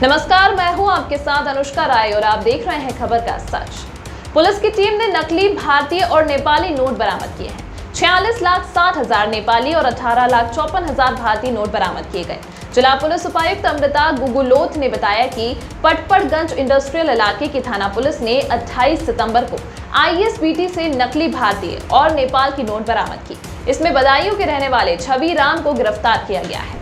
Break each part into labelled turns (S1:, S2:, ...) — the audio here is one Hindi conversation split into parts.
S1: नमस्कार, मैं हूं आपके साथ अनुष्का राय और आप देख रहे हैं खबर का सच। पुलिस की टीम ने नकली भारतीय और नेपाली नोट बरामद किए हैं। 46,60,000 नेपाली और 18,54,000 भारतीय नोट बरामद किए गए। जिला पुलिस उपायुक्त अमृता गुगुलोथ ने बताया कि पटपड़गंज इंडस्ट्रियल इलाके की थाना पुलिस ने 28 सितंबर को ISBT से नकली भारतीय और नेपाल की नोट बरामद की। इसमें बदायूं के रहने वाले छवि राम को गिरफ्तार किया गया है।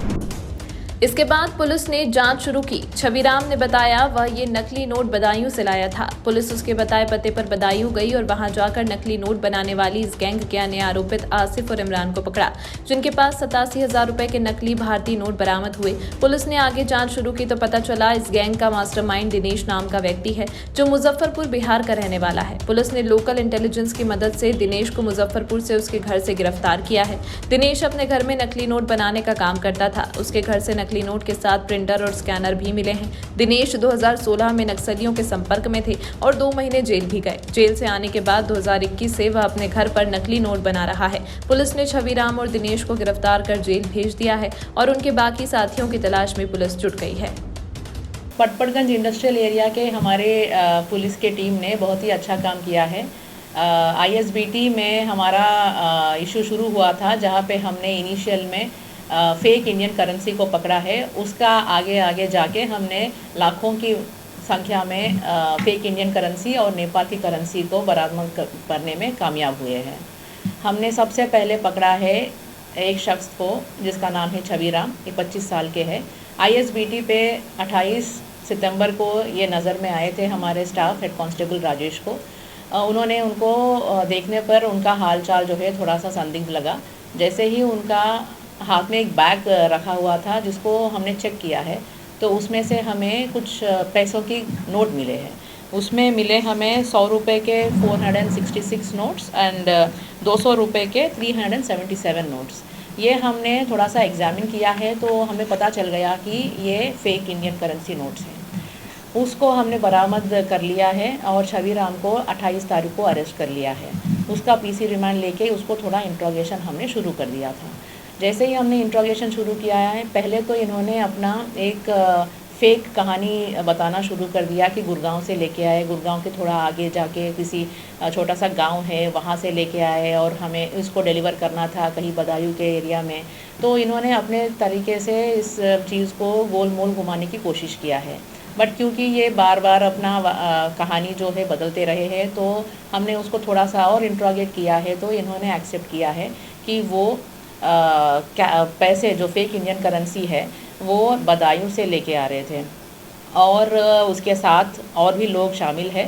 S1: इसके बाद पुलिस ने जांच शुरू की। छवि राम ने बताया वह ये नकली नोट बदायूं से लाया था। पुलिस उसके बताए पते पर बदायूं गई और वहां जाकर नकली नोट बनाने वाली इस गैंग के अन्य आरोपित आसिफ और इमरान को पकड़ा, जिनके पास 87,000 रुपए के नकली भारतीय नोट बरामद हुए। पुलिस ने आगे जांच शुरू की तो पता चला इस गैंग का मास्टरमाइंड दिनेश नाम का व्यक्ति है, जो मुजफ्फरपुर बिहार का रहने वाला है। पुलिस ने लोकल इंटेलिजेंस की मदद से दिनेश को मुजफ्फरपुर से उसके घर से गिरफ्तार किया है। दिनेश अपने घर में नकली नोट बनाने का काम करता था। उसके घर से नकली नोट के साथ प्रिंटर और स्कैनर भी मिले हैं। दिनेश 2016 में नक्सलियों के संपर्क में थे और 2 महीने जेल भी गए। जेल से आने के बाद 2021 से वह अपने घर पर नकली नोट बना रहा है। पुलिस ने छवि राम और दिनेश को गिरफ्तार कर जेल भेज दिया है और उनके बाकी साथियों की तलाश में पुलिस जुट गई है।
S2: पटपड़गंज इंडस्ट्रियल एरिया के हमारे पुलिस के टीम ने बहुत ही अच्छा काम किया है। ISBT में हमारा इशू शुरू हुआ था, जहाँ पे हमने इनिशियल में फेक इंडियन करेंसी को पकड़ा है। उसका आगे जाके हमने लाखों की संख्या में फेक इंडियन करेंसी और नेपाल की करेंसी को बरामद करने में कामयाब हुए हैं। हमने सबसे पहले पकड़ा है एक शख्स को, जिसका नाम है छवि राम। ये 25 साल के है। ISBT पे 28 सितंबर को ये नज़र में आए थे हमारे स्टाफ हेड कांस्टेबल राजेश को। उन्होंने उनको देखने पर उनका हालचाल जो है थोड़ा सा संदिग्ध लगा। जैसे ही उनका हाथ में एक बैग रखा हुआ था, जिसको हमने चेक किया है, तो उसमें से हमें कुछ पैसों की नोट मिले हैं। उसमें मिले हमें 100 रुपये के 466 नोट्स एंड 200 रुपये के 377 नोट्स। ये हमने थोड़ा सा एग्जामिन किया है तो हमें पता चल गया कि ये फेक इंडियन करेंसी नोट्स हैं। उसको हमने बरामद कर लिया है और छवि राम को 28 तारीख को अरेस्ट कर लिया है। उसका PC रिमांड लेके उसको थोड़ा इंट्रोगेशन हमने शुरू कर दिया था। जैसे ही हमने इंट्रोगेशन शुरू किया है, पहले तो इन्होंने अपना एक फेक कहानी बताना शुरू कर दिया कि गुड़गांव से लेके आए, गुड़गांव के थोड़ा आगे जाके किसी छोटा सा गांव है, वहाँ से लेके आए और हमें इसको डिलीवर करना था कहीं बदायूं के एरिया में। तो इन्होंने अपने तरीके से इस चीज़ को गोल मोल घुमाने की कोशिश किया है। बट क्योंकि ये बार बार अपना कहानी जो है बदलते रहे हैं, तो हमने उसको थोड़ा सा और इंट्रोगेट किया है, तो इन्होंने एक्सेप्ट किया है कि वो पैसे जो फेक इंडियन करेंसी है वो बदायूं से लेके आ रहे थे और उसके साथ और भी लोग शामिल हैं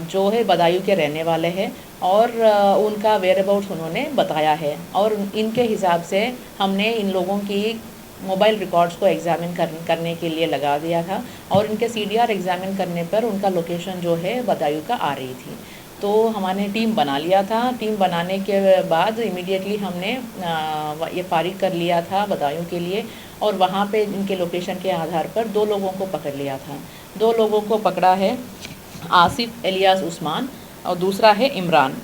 S2: जो है बदायूं के रहने वाले हैं और उनका वेयर अबाउट्स उन्होंने बताया है। और इनके हिसाब से हमने इन लोगों की मोबाइल रिकॉर्ड्स को एग्ज़ामिन करने के लिए लगा दिया था और इनके CDR एग्ज़ामिन करने पर उनका लोकेशन जो है बदायूं का आ रही थी। तो हमने टीम बना लिया था। टीम बनाने के बाद इमीडिएटली हमने ये फारिग कर लिया था बदायूं के लिए और वहाँ पे इनके लोकेशन के आधार पर 2 लोगों को पकड़ लिया था। 2 लोगों को पकड़ा है, आसिफ एलियास उस्मान और दूसरा है इमरान।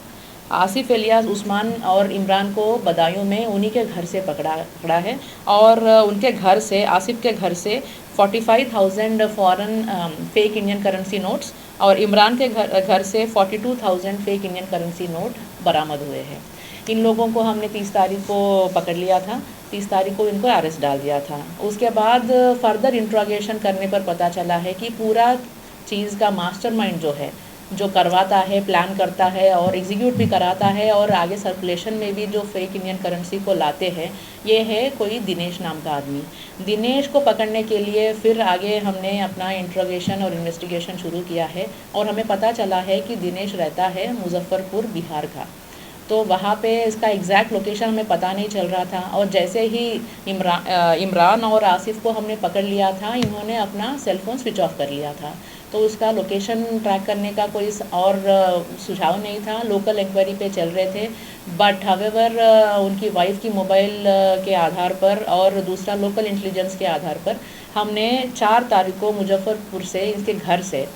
S2: आसिफ एलियास उस्मान और इमरान को बदायूं में उन्हीं के घर से पकड़ा है और उनके घर से, आसिफ के घर से 45,000 foreign fake Indian currency notes और इमरान के घर से 42,000 फेक इंडियन करेंसी नोट बरामद हुए हैं। इन लोगों को हमने 30 तारीख को पकड़ लिया था। 30 तारीख को इनको अरेस्ट डाल दिया था। उसके बाद फर्दर इंट्रोगेशन करने पर पता चला है कि पूरा चीज़ का मास्टरमाइंड जो है, जो करवाता है, प्लान करता है और एग्जीक्यूट भी कराता है और आगे सर्कुलेशन में भी जो फेक इंडियन करेंसी को लाते हैं, ये है कोई दिनेश नाम का आदमी। दिनेश को पकड़ने के लिए फिर आगे हमने अपना इंट्रोगेशन और इन्वेस्टिगेशन शुरू किया है और हमें पता चला है कि दिनेश रहता है मुजफ्फरपुर बिहार का। तो वहाँ पे इसका एग्जैक्ट लोकेशन हमें पता नहीं चल रहा था और जैसे ही इमरान और आसिफ को हमने पकड़ लिया था, इन्होंने अपना सेलफोन स्विच ऑफ कर लिया था। तो उसका लोकेशन ट्रैक करने का कोई और सुझाव नहीं था। लोकल इंक्वायरी पे चल रहे थे, बट हावेवर उनकी वाइफ की मोबाइल के आधार पर और दूसरा लोकल इंटेलिजेंस के आधार पर हमने 4 तारीख को मुजफ्फरपुर से इसके घर से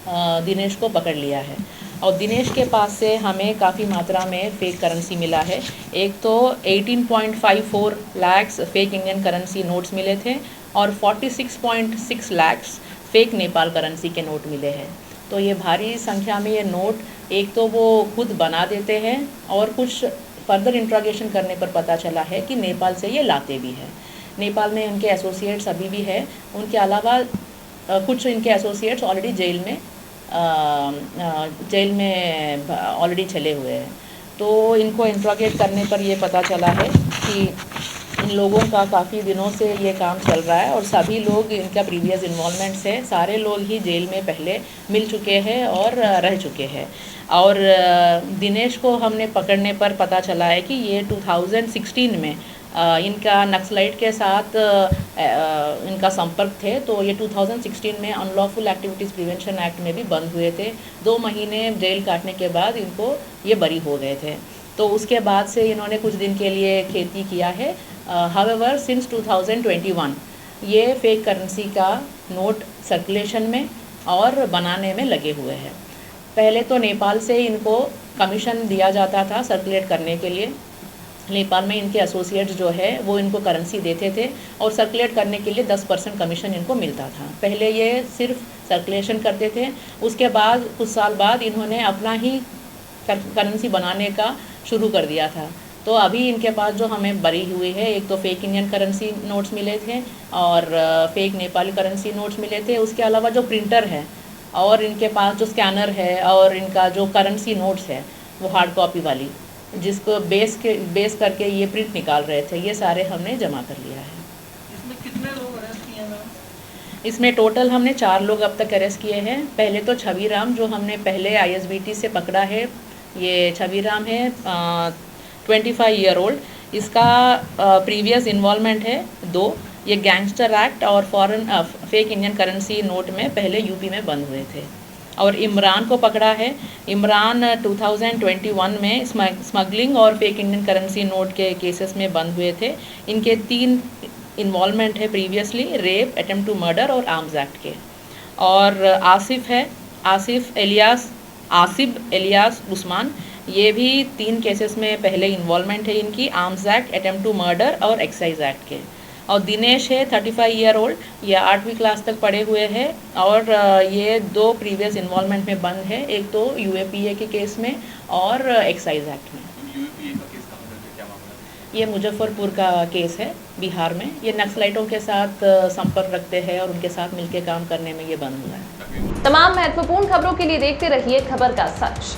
S2: दिनेश को पकड़ लिया है और दिनेश के पास से हमें काफ़ी मात्रा में फ़ेक करेंसी मिला है। एक तो 18.54 lakh fake Indian currency notes मिले थे और 46.6 लाख्स फेक नेपाल करेंसी के नोट मिले हैं। तो ये भारी संख्या में ये नोट एक तो वो खुद बना देते हैं और कुछ फर्दर इंट्रोगेशन करने पर पता चला है कि नेपाल से ये लाते भी हैं। नेपाल में उनके एसोसिएट्स अभी भी है। उनके अलावा कुछ इनके एसोसिएट्स ऑलरेडी जेल में ऑलरेडी चले हुए हैं। तो इनको इंट्रोगेट करने पर ये पता चला है कि इन लोगों का काफ़ी दिनों से ये काम चल रहा है और सभी लोग इनका प्रीवियस इन्वॉल्वमेंट से सारे लोग ही जेल में पहले मिल चुके हैं और रह चुके हैं। और दिनेश को हमने पकड़ने पर पता चला है कि ये 2016 में इनका नक्सलाइट के साथ इनका संपर्क थे। तो ये 2016 में अनलॉफुल एक्टिविटीज़ प्रिवेंशन एक्ट में भी बंद हुए थे। 2 महीने जेल काटने के बाद इनको ये बरी हो गए थे। तो उसके बाद से इन्होंने कुछ दिन के लिए खेती किया है। हावेवर सिंस 2021 ये फेक करेंसी का नोट सर्कुलेशन में और बनाने में लगे हुए हैं। पहले तो नेपाल से इनको कमीशन दिया जाता था सर्कुलेट करने के लिए। नेपाल में इनके एसोसिएट्स जो है वो इनको करेंसी देते थे और सर्कुलेट करने के लिए 10% कमीशन इनको मिलता था। पहले ये सिर्फ सर्कुलेशन करते थे। उसके बाद कुछ साल बाद इन्होंने अपना ही करेंसी बनाने का शुरू कर दिया था। तो अभी इनके पास जो हमें बरी हुई है, एक तो फेक इंडियन करेंसी नोट्स मिले थे और फेक नेपाली करेंसी नोट्स मिले थे। उसके अलावा जो प्रिंटर है और इनके पास जो स्कैनर है और इनका जो करेंसी नोट्स है वो हार्ड कॉपी वाली, जिसको बेस करके ये प्रिंट निकाल रहे थे, ये सारे हमने जमा कर लिया है।
S3: इसमें कितने लोग अरेस्ट किए हैं?
S2: इसमें टोटल हमने 4 लोग अब तक अरेस्ट किए हैं। पहले तो छविराम जो हमने पहले ISBT से पकड़ा है, ये छविराम है 25 ईयर ओल्ड। इसका प्रीवियस इन्वॉल्वमेंट है 2। ये गैंगस्टर एक्ट और foreign fake Indian currency note में पहले यूपी में बंद हुए थे। और इमरान को पकड़ा है। इमरान 2021 में स्मगलिंग और फेक इंडियन करेंसी नोट के केसेस में बंद हुए थे। इनके 3 इन्वॉल्वमेंट है previously, rape, attempt to murder और आर्म्स एक्ट के। और आसिफ है, आसिफ एलियास उस्मान, ये भी 3 केसेस में पहले इन्वॉल्वमेंट है इनकी, arms act, attempt to murder और एक्साइज एक्ट के। और दिनेश है 35 ईयर ओल्ड, ये 8वीं क्लास तक पढ़े हुए हैं और ये 2 प्रीवियस इन्वॉल्वमेंट में बंद है, एक तो UAPA के केस में और एक्साइज एक्ट में।
S3: UAPA का केस कहाँ पे, क्या मामला है?
S2: ये मुजफ्फरपुर का केस है, बिहार में। ये नक्सलाइटों के साथ संपर्क रखते हैं और उनके साथ मिलकर काम करने में ये बंद हुआ है।
S1: तमाम महत्वपूर्ण खबरों के लिए देखते रहिए खबर का सच।